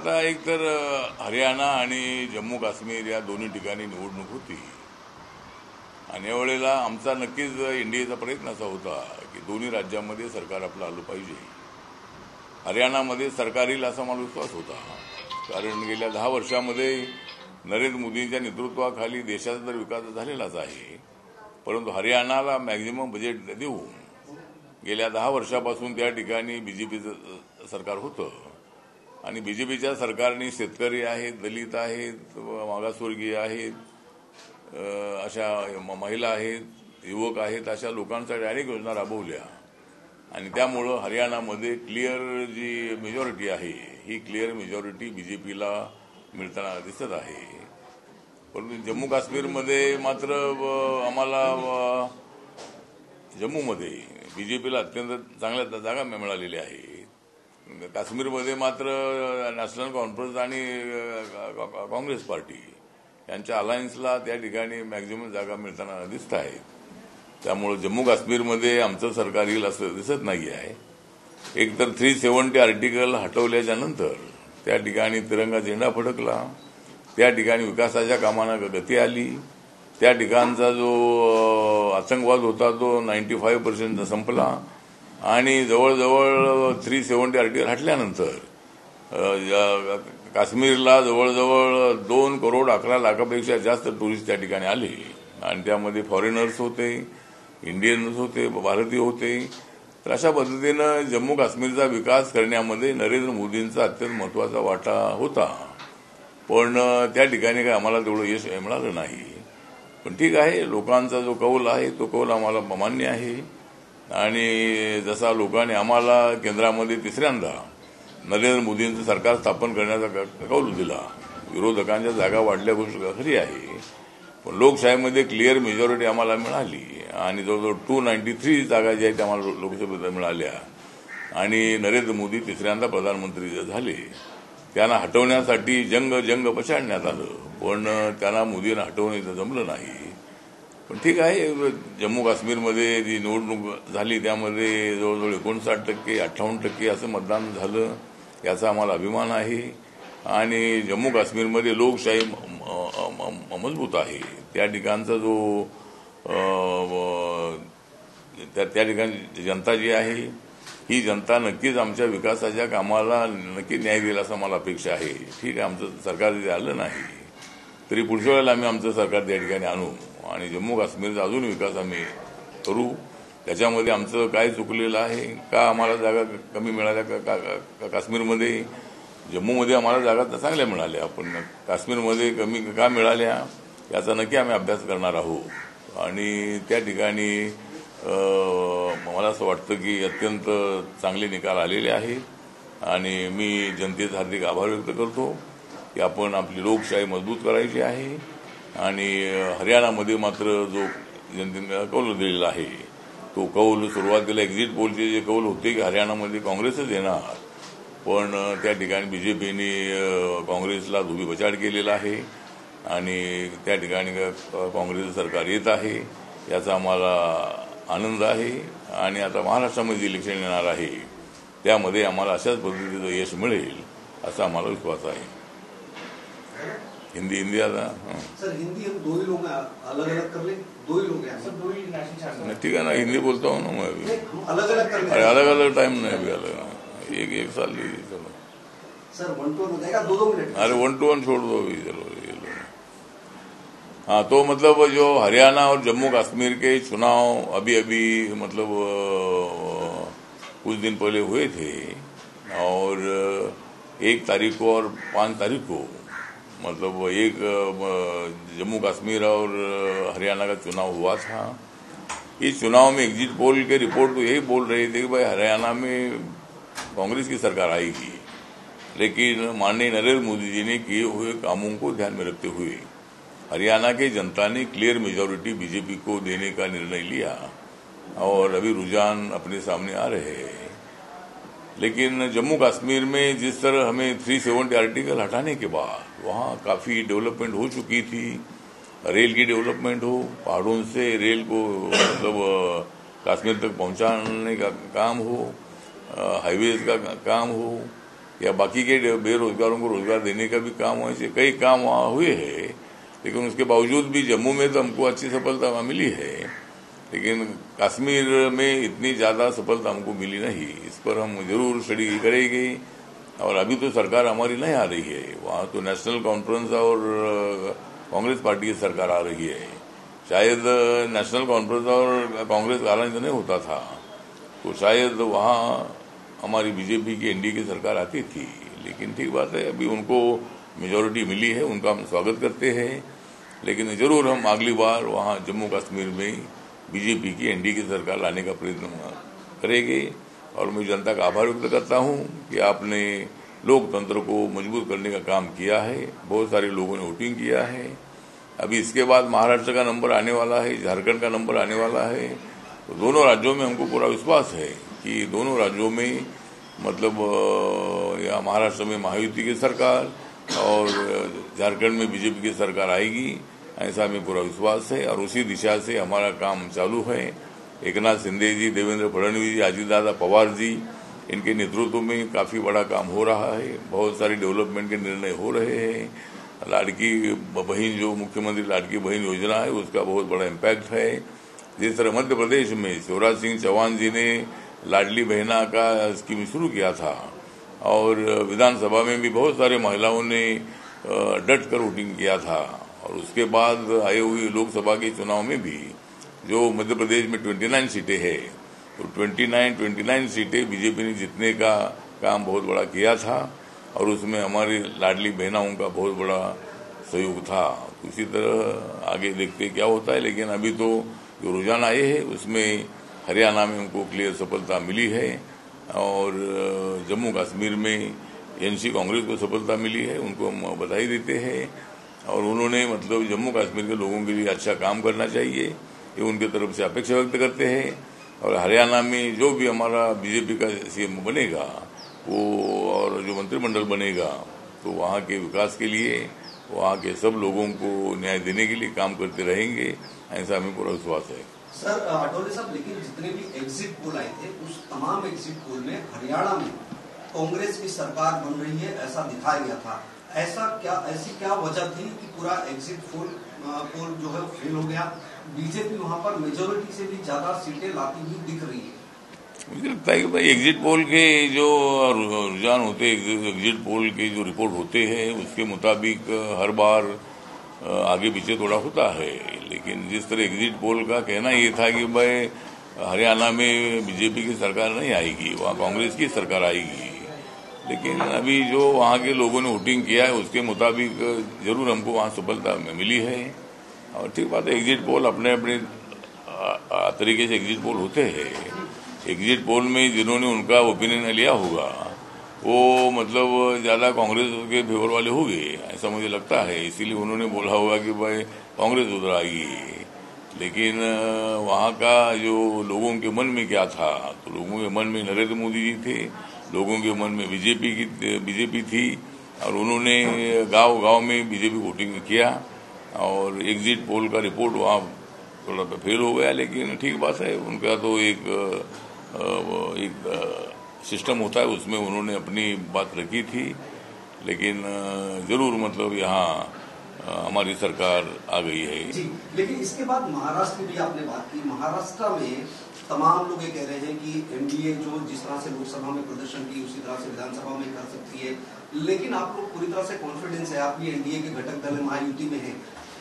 आता एक तर हरियाणा आणि जम्मू काश्मीर या दोन्ही ठिकाणी निवडणूक होती आणि यावेळेला आमचा नक्कीच एनडीएचा प्रयत्न असा होता की दोन्ही राज्यांमध्ये सरकार आपलं आलं पाहिजे. हरियाणामध्ये सरकार येईल असा मला विश्वास होता, कारण गेल्या 10 वर्षामध्ये नरेंद्र मोदींच्या नेतृत्वाखाली देशाचा तर विकास झालेलाच आहे, परंतु हरियाणाला मॅक्झिमम बजेट देऊन गेल्या 10 वर्षापासून त्या ठिकाणी बीजेपीचं सरकार होतं आणि बीजेपीच्या सरकारने शेतकरी आहेत, दलित आहेत, मागासवर्गीय आहेत, अशा महिला आहेत, युवक आहेत, अशा लोकांसाठी अनेक योजना राबवल्या आणि त्यामुळं हरियाणामध्ये क्लिअर जी मेजॉरिटी आहे ही क्लिअर मेजॉरिटी बीजेपीला मिळताना दिसत आहे. परंतु जम्मू काश्मीरमध्ये मात्र आम्हाला जम्मूमध्ये बीजेपीला अत्यंत चांगल्या जागा मिळालेल्या आहेत. काश्मीरमध्ये मात्र नॅशनल कॉन्फरन्स आणि काँग्रेस पार्टी यांच्या अलायन्सला त्या ठिकाणी मॅक्झिमम जागा मिळताना दिसत आहेत. त्यामुळे जम्मू काश्मीरमध्ये आमचं सरकार येईल असं दिसत नाही आहे. एकतर 370 आर्टिकल हटवल्याच्या नंतर त्या ठिकाणी तिरंगा झेंडा फडकला, त्या ठिकाणी विकासाच्या कामांना गती आली, त्या ठिकाणचा जो आतंकवाद होता तो 95% संपला आणि जवळजवळ 370 आर्टिकल हटल्यानंतर काश्मीरला जवळजवळ 2,11,00,000पेक्षा जास्त टुरिस्ट त्या ठिकाणी आले आणि त्यामध्ये फॉरेनर्स होते, इंडियन्स होते, भारतीय होते. तर अशा पद्धतीनं जम्मू काश्मीरचा विकास करण्यामध्ये नरेंद्र मोदींचा अत्यंत महत्वाचा वाटा होता, पण त्या ठिकाणी काय आम्हाला तेवढं यश मिळालं नाही. पण ठीक आहे, लोकांचा जो कौल आहे तो कौल आम्हाला मान्य आहे आणि जसा लोकांनी आम्हाला केंद्रामध्ये तिसऱ्यांदा नरेंद्र मोदींचं सरकार स्थापन करण्याचा कौल दिला, विरोधकांच्या जागा वाढल्या गोष्ट खरी आहे, पण लोकशाहीमध्ये क्लिअर मेजॉरिटी आम्हाला मिळाली आणि जवळजवळ 293 जागा ज्या आहेत आम्हाला लोकसभेत मिळाल्या आणि नरेंद्र मोदी तिसऱ्यांदा प्रधानमंत्री झाले. त्यांना हटवण्यासाठी जंग पछाडण्यात आलं, पण त्यांना मोदींना हटवण्याचं जमलं नाही. पण ठीक आहे, जम्मू काश्मीरमध्ये जी निवडणूक झाली त्यामध्ये जवळजवळ 59%, 58% असं मतदान झालं, याचा आम्हाला अभिमान आहे आणि जम्मू काश्मीरमध्ये लोकशाही मजबूत आहे. त्या ठिकाणचा जो त्या ठिकाणी जनता जी आहे ही जनता नक्कीच आमच्या विकासाच्या कामाला नक्की न्याय देईल असं मला अपेक्षा आहे. ठीक आहे, आमचं सरकार जरी आलं नाही तरी पुढच्या वेळेला आम्ही आमचं सरकार त्या ठिकाणी आणू आणि जम्मू काश्मीरचा अजून विकास आम्ही करू. त्याच्यामध्ये आमचं काय चुकलेलं आहे, का आम्हाला जागा कमी मिळाल्या काश्मीरमध्ये, जम्मूमध्ये आम्हाला जागा तर चांगल्या मिळाल्या, पण काश्मीरमध्ये कमी का मिळाल्या याचा नक्की आम्ही अभ्यास करणार आहोत आणि त्या ठिकाणी मला असं वाटतं की अत्यंत चांगले निकाल आलेले आहेत आणि मी जनतेचा हार्दिक आभार व्यक्त करतो की आपण आपली लोकशाही मजबूत करायची आहे आणि हरियाणामध्ये मात्र जो जनतेने कौल दिलेला आहे तो कौल सुरुवातीला एक्झिट पोलचे जे कौल होते की हरियाणामध्ये काँग्रेसच येणार, पण त्या ठिकाणी बीजेपीने काँग्रेसला धोबीपछाड केलेला आहे आणि त्या ठिकाणी काँग्रेसचं सरकार येत आहे, याचा आम्हाला आनंद आहे आणि आता महाराष्ट्रामध्ये जे इलेक्शन येणार आहे त्यामध्ये आम्हाला अशाच पद्धतीचं यश मिळेल असा आम्हाला विश्वास आहे. हिंदी आता सर, हिंदी हम दो ही लोग अलग अलग कर ले, दो ही लोग हैं सर, दो ही नेशनल. ठीक है ना, हिंदी बोलता हूँ ना मैं अभी. अलग अलग कर ले. अरे अलग अलग टाइम नहीं अभी, अलग एक साल लीजिए. चलो सर, 1-2 हो जाएगा, 2-2 मिनट. अरे 1-1 छोड़ दो अभी. चलो ये लो. हाँ, तो मतलब जो हरियाणा और जम्मू कश्मीर के चुनाव अभी मतलब कुछ दिन पहले हुए थे और 1 तारीख को और 5 तारीख को मतलब एक जम्मू कश्मीर और हरियाणा का चुनाव हुआ था. इस चुनाव में एग्जिट पोल के रिपोर्ट तो यही बोल रहे थे कि भाई हरियाणा में कांग्रेस की सरकार आएगी, लेकिन माननीय नरेंद्र मोदी जी ने किए हुए कामों को ध्यान में रखते हुए हरियाणा की जनता ने क्लियर मेजॉरिटी बीजेपी को देने का निर्णय लिया और अभी रुझान अपने सामने आ रहे हैं. लेकिन जम्मू कश्मीर में जिस तरह हमें 370 आर्टिकल हटाने के बाद वहाँ काफी डेवलपमेंट हो चुकी थी, रेल की डेवलपमेंट हो, पहाड़ों से रेल को मतलब कश्मीर तक पहुंचाने का काम हो, हाईवेज का काम हो, या बाकी के बेरोजगारों को रोजगार देने का भी काम हुआ, कई काम वहाँ हुए हैं। लेकिन उसके बावजूद भी जम्मू में तो हमको अच्छी सफलता मिली है, लेकिन कश्मीर में इतनी ज्यादा सफलता हमको मिली नहीं। इस पर हम जरूर स्टडी करेंगे। और अभी तो सरकार हमारी नहीं आ रही है, वहां तो नेशनल कॉन्फ्रेंस और कांग्रेस पार्टी की सरकार आ रही है। शायद नेशनल कॉन्फ्रेंस और कांग्रेस का आलंजन नहीं होता था तो शायद वहां हमारी बीजेपी की एनडीए की सरकार आती थी। लेकिन ठीक बात है, अभी उनको मेजोरिटी मिली है, उनका हम स्वागत करते हैं। लेकिन जरूर हम अगली बार वहां जम्मू कश्मीर में बीजेपी की एनडीए की सरकार लाने का प्रयत्न करेंगे। और मैं जनता का आभार व्यक्त करता हूं कि आपने लोकतंत्र को मजबूत करने का काम किया है। बहुत सारे लोगों ने वोटिंग किया है। अभी इसके बाद महाराष्ट्र का नंबर आने वाला है, झारखंड का नंबर आने वाला है। तो दोनों राज्यों में हमको पूरा विश्वास है कि दोनों राज्यों में मतलब या महाराष्ट्र में महायुति की सरकार और झारखंड में बीजेपी की सरकार आएगी, ऐसा हमें पूरा विश्वास है। और उसी दिशा से हमारा काम चालू है। एकनाथ शिंदे जी, देवेंद्र फडणवीस जी, अजितदादा पवार जी, इनके नेतृत्व में काफी बड़ा काम हो रहा है। बहुत सारे डेवलपमेंट के निर्णय हो रहे हैं। लाड़की बहन, जो मुख्यमंत्री लाड़की बहन योजना है, उसका बहुत बड़ा इम्पैक्ट है। जिस तरह मध्य प्रदेश में शिवराज सिंह चौहान जी ने लाडली बहना का स्कीम शुरू किया था और विधानसभा में भी बहुत सारे महिलाओं ने डट कर वोटिंग किया था। और उसके बाद आए हुए लोकसभा के चुनाव में भी जो मध्य प्रदेश में 29 सीटें हैं, तो 29 सीटें बीजेपी ने जीतने का काम बहुत बड़ा किया था। और उसमें हमारी लाडली बहनाओं का बहुत बड़ा सहयोग था। तो इसी तरह आगे देखते क्या होता है। लेकिन अभी तो जो रुझान आए हैं उसमें हरियाणा में उनको क्लियर सफलता मिली है और जम्मू कश्मीर में एनसी कांग्रेस को सफलता मिली है, उनको हम बधाई देते हैं। और उन्होंने मतलब जम्मू कश्मीर के लोगों के लिए अच्छा काम करना चाहिए, ये उनकी तरफ से अपेक्षा व्यक्त करते हैं। और हरियाणा में जो भी हमारा बीजेपी का सीएम बनेगा वो और जो मंत्रिमंडल बनेगा, तो वहाँ के विकास के लिए, वहाँ के सब लोगों को न्याय देने के लिए काम करते रहेंगे, ऐसा हमें पूरा विश्वास है। सर आठवले साहब, लेकिन जितने भी एग्जिट पोल आए थे उस तमाम एग्जिट पोल में हरियाणा में कांग्रेस की सरकार बन रही है ऐसा दिखाया गया था। ऐसी क्या वजह थी कि पूरा एग्जिट पोल जो है फेल हो गया? बीजेपी वहां पर मेजोरिटी से भी ज्यादा सीटें लाती हुई दिख रही है। मुझे लगता है कि भाई एग्जिट पोल के जो रुझान होते हैं, एग्जिट पोल के जो रिपोर्ट होते हैं उसके मुताबिक हर बार आगे पीछे थोड़ा होता है। लेकिन जिस तरह एग्जिट पोल का कहना ये था कि भाई हरियाणा में बीजेपी की सरकार नहीं आएगी, वहाँ कांग्रेस की सरकार आएगी। लेकिन अभी जो वहाँ के लोगों ने वोटिंग किया है उसके मुताबिक जरूर हमको वहाँ सफलता मिली है। और ठीक बात है, एग्जिट पोल अपने अपने तरीके से एग्जिट पोल होते हैं। एग्जिट पोल में जिन्होंने उनका ओपिनियन लिया होगा वो मतलब ज्यादा कांग्रेस के फेवर वाले हो गए, ऐसा मुझे लगता है। इसीलिए उन्होंने बोला होगा कि भाई कांग्रेस उधर आएगी। लेकिन वहाँ का जो लोगों के मन में क्या था, तो लोगों के मन में नरेंद्र मोदी जी थे, लोगों के मन में बीजेपी थी। और उन्होंने गांव में बीजेपी वोटिंग किया और एग्जिट पोल का रिपोर्ट वहाँ थोड़ा फेल हो गया। लेकिन ठीक बात है, उनका तो एक सिस्टम होता है, उसमें उन्होंने अपनी बात रखी थी। लेकिन जरूर मतलब यहाँ हमारी सरकार आ गई है जी। लेकिन इसके बाद महाराष्ट्र की भी आपने बात की। महाराष्ट्र में तमाम लोग ये कह रहे हैं कि एनडीए जो जिस तरह से लोकसभा में प्रदर्शन की उसी तरह से विधानसभा में कर सकती है। लेकिन आप लोग पूरी तरह से कॉन्फिडेंस है, आप भी एनडीए के घटक दल महायुति में है।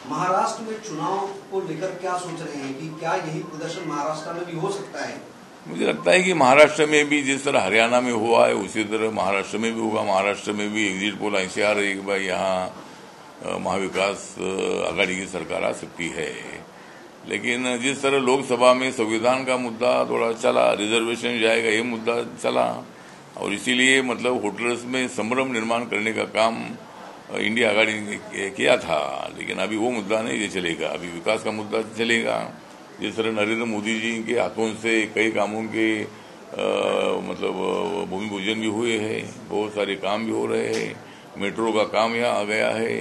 महाराष्ट्र में चुनाव को लेकर क्या सोच रहे हैं कि क्या यही प्रदर्शन महाराष्ट्र में भी हो सकता है? मुझे लगता है कि महाराष्ट्र में भी जिस तरह हरियाणा में हुआ है उसी तरह महाराष्ट्र में भी होगा। महाराष्ट्र में भी एग्जिट पोल ऐसे आ रही है कि भाई यहाँ महाविकास आघाड़ी की सरकार आ सकती है। लेकिन जिस तरह लोकसभा में संविधान का मुद्दा थोड़ा चला, रिजर्वेशन जाएगा ये मुद्दा चला, और इसीलिए मतलब होटल्स में संभ्रम निर्माण करने का काम इंडिया आघाड़ी ने किया था। लेकिन अभी वो मुद्दा नहीं ये चलेगा, अभी विकास का मुद्दा चलेगा। जिस तरह नरेंद्र मोदी जी के हाथों से कई कामों के मतलब भूमि पूजन भी हुए हैं, बहुत सारे काम भी हो रहे हैं। मेट्रो का काम यहाँ आ गया है,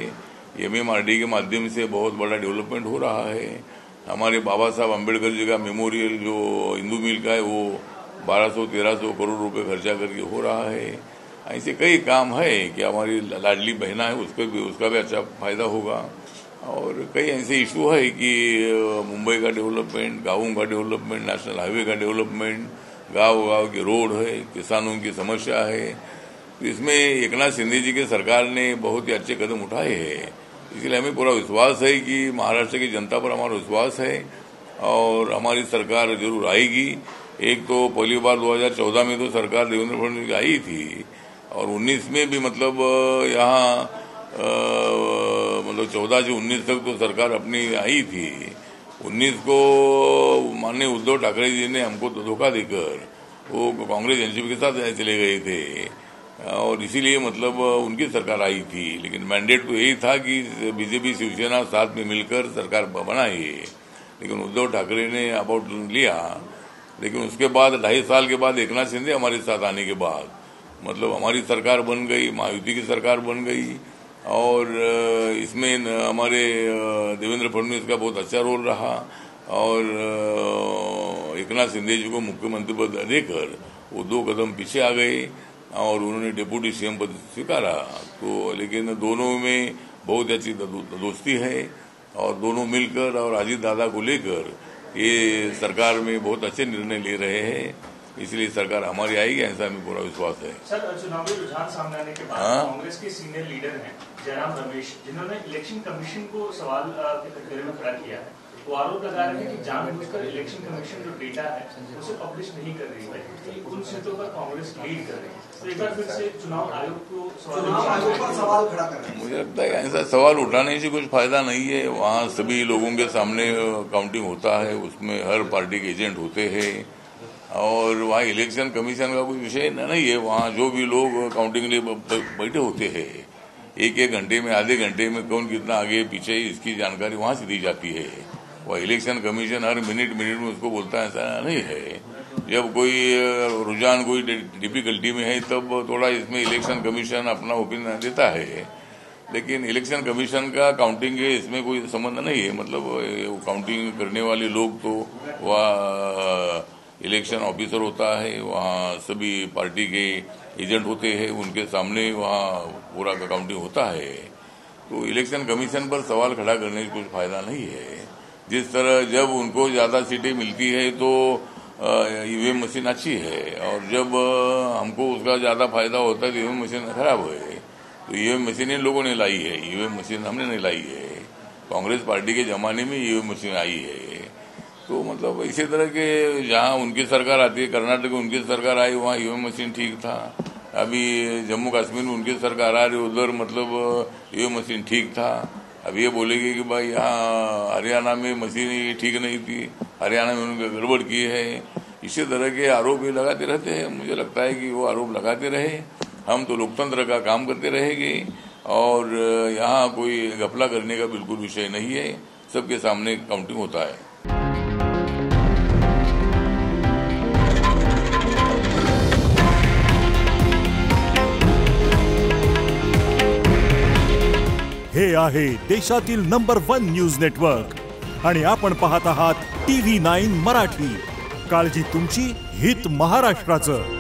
एमएमआरडी के माध्यम से बहुत बड़ा डेवलपमेंट हो रहा है। हमारे बाबा साहब अम्बेडकर जी का मेमोरियल जो हिंदू मिल का है वो 1200-1300 करोड़ रुपए खर्चा करके हो रहा है। ऐसे कई काम है कि हमारी लाडली बहना है उसका भी अच्छा फायदा होगा। और कई ऐसे इशू है कि मुंबई का डेवलपमेंट, गाँवों का डेवलपमेंट, नेशनल हाईवे का डेवलपमेंट, गांव के रोड है, किसानों की समस्या है। तो इसमें एकनाथ शिंदे जी के सरकार ने बहुत ही अच्छे कदम उठाए हैं। इसलिए हमें पूरा विश्वास है कि महाराष्ट्र की जनता पर हमारा विश्वास है और हमारी सरकार जरूर आएगी। एक तो पहली बार 2014 में तो सरकार देवेंद्र फडणवीस की आई थी और 19 में भी मतलब यहाँ 14 से 19 तक तो सरकार अपनी आई थी। 19 को माननीय उद्धव ठाकरे जी ने हमको तो धोखा देकर वो कांग्रेस एनसीपी के साथ चले गए थे और इसीलिए मतलब उनकी सरकार आई थी। लेकिन मैंडेट तो यही था कि बीजेपी शिवसेना साथ में मिलकर सरकार बनाए, लेकिन उद्धव ठाकरे ने अबाउट लिया। लेकिन उसके बाद 2.5 साल के बाद एकनाथ शिंदे हमारे साथ आने के बाद मतलब हमारी सरकार बन गई, महायुति की सरकार बन गई और इसमें हमारे देवेंद्र फडणवीस का बहुत अच्छा रोल रहा और एकनाथ शिंदे जी को मुख्यमंत्री पद देकर वो 2 कदम पीछे आ गए और उन्होंने डिप्टी सीएम पद स्वीकारा। तो लेकिन दोनों में बहुत अच्छी दोस्ती है और दोनों मिलकर और अजीत दादा को लेकर ये सरकार में बहुत अच्छे निर्णय ले रहे हैं। इसलिए सरकार हमारी आएगी, ऐसा हमें पूरा विश्वास है। सर, चुनावी रुझान सामने आने के बाद कांग्रेस के सीनियर लीडर हैं जयराम रमेश, जिन्होंने इलेक्शन कमीशन को सवाल के कटघरे में खड़ा किया है। वो आरोप लगा रहे हैं कि जानबूझकर इलेक्शन कमीशन जो डेटा है उसे पब्लिश नहीं कर रही है, उन सीटों पर कांग्रेस लीड कर रही है। तो एक बार फिर से चुनाव आयोग को सवाल खड़ा कर रहे हैं। मुझे लगता है ऐसा सवाल उठाने से कुछ फायदा नहीं है। वहाँ सभी लोगों के सामने काउंटिंग होता है, उसमें हर पार्टी के एजेंट होते हैं और वहाँ इलेक्शन कमीशन का कोई विषय नहीं है। वहाँ जो भी लोग काउंटिंग के लिए बैठे होते हैं, 1-1 घंटे में, आधे घंटे में कौन कितना आगे पीछे इसकी जानकारी वहाँ से दी जाती है। वह इलेक्शन कमीशन हर मिनट में उसको बोलता है, ऐसा नहीं है। जब कोई रुझान कोई डिफिकल्टी में है तब थोड़ा इसमें इलेक्शन कमीशन अपना ओपिनियन देता है, लेकिन इलेक्शन कमीशन का काउंटिंग के इसमें कोई संबंध नहीं है। मतलब काउंटिंग करने वाले लोग तो वह इलेक्शन ऑफिसर होता है, वहाँ सभी पार्टी के एजेंट होते हैं, उनके सामने वहाँ पूरा काउंटिंग होता है। तो इलेक्शन कमीशन पर सवाल खड़ा करने से कुछ फायदा नहीं है। जिस तरह जब उनको ज्यादा सीटें मिलती है तो ईवीएम मशीन अच्छी है और जब हमको उसका ज्यादा फायदा होता है तो ईवीएम मशीन खराब है। तो ईवीएम मशीन इन लोगों ने लाई है, ईवीएम मशीन हमने नहीं लाई है। कांग्रेस पार्टी के जमाने में ईवीएम मशीन आई है। तो मतलब इसी तरह के जहाँ उनकी सरकार आती है, कर्नाटक में उनकी सरकार आई, वहाँ ईवीएम मशीन ठीक था। अभी जम्मू कश्मीर में उनकी सरकार आ रही, उधर मतलब ईवीएम मशीन ठीक था। अब ये बोलेगी कि भाई यहाँ हरियाणा में मशीन ठीक नहीं थी, हरियाणा में उन्होंने गड़बड़ की है। इसी तरह के आरोप भी लगाते रहते हैं। मुझे लगता है कि वो आरोप लगाते रहे, हम तो लोकतंत्र का काम करते रहेंगे और यहाँ कोई घपला करने का बिल्कुल विषय नहीं है। सबके सामने काउंटिंग होता है। हे आहे देशातील नंबर 1 न्यूज नेटवर्क आणि आपण पाहत आहात TV9 मराठी। काळजी तुमची, हित महाराष्ट्राचं।